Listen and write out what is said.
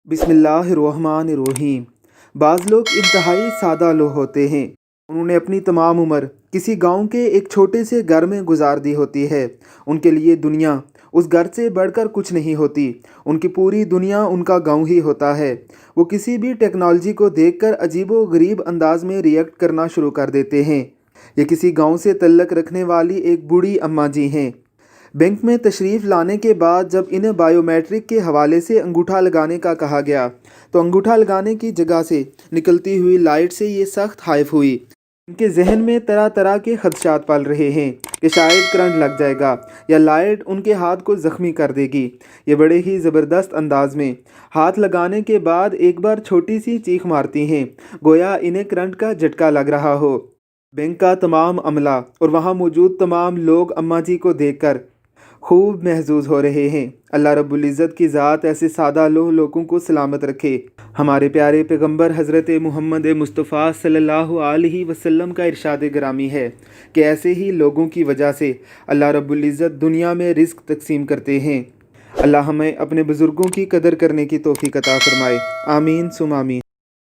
बिस्मिल्लाहिर्रहमानिर्रहीम। बाज़ लोग इंतहाई सादा लोग होते हैं। उन्होंने अपनी तमाम उम्र किसी गांव के एक छोटे से घर में गुजार दी होती है। उनके लिए दुनिया उस घर से बढ़कर कुछ नहीं होती। उनकी पूरी दुनिया उनका गांव ही होता है। वो किसी भी टेक्नोलॉजी को देखकर अजीबो गरीब अंदाज में रिएक्ट करना शुरू कर देते हैं। ये किसी गांव से तल्लक रखने वाली एक बूढ़ी अम्मा जी हैं। बैंक में तशरीफ़ लाने के बाद जब इन्हें बायोमेट्रिक के हवाले से अंगूठा लगाने का कहा गया तो अंगूठा लगाने की जगह से निकलती हुई लाइट से ये सख्त हाइफ हुई। इनके जहन में तरह तरह के खदशात पल रहे हैं कि शायद करंट लग जाएगा या लाइट उनके हाथ को ज़ख्मी कर देगी। ये बड़े ही ज़बरदस्त अंदाज में हाथ लगाने के बाद एक बार छोटी सी चीख मारती हैं, गोया इन्हें करंट का झटका लग रहा हो। बैंक का तमाम अमला और वहाँ मौजूद तमाम लोग अम्मा जी को देखकर खूब महजूज हो रहे हैं। अल्लाह रब्बुल इज़्ज़त की ज़ात ऐसे सादा लोगों को सलामत रखे। हमारे प्यारे पैगंबर हज़रत मुहम्मद मुस्तफ़ा सल्लल्लाहु अलैहि वसल्लम का इरशाद गिरामी है कि ऐसे ही लोगों की वजह से अल्लाह रब्बुल इज़्ज़त दुनिया में रिज़्क़ तकसीम करते हैं। अल्लाह हमें अपने बुज़ुर्गों की कदर करने की तौफ़ीक़ अता फ़रमाए। आमीन सुम आमीन।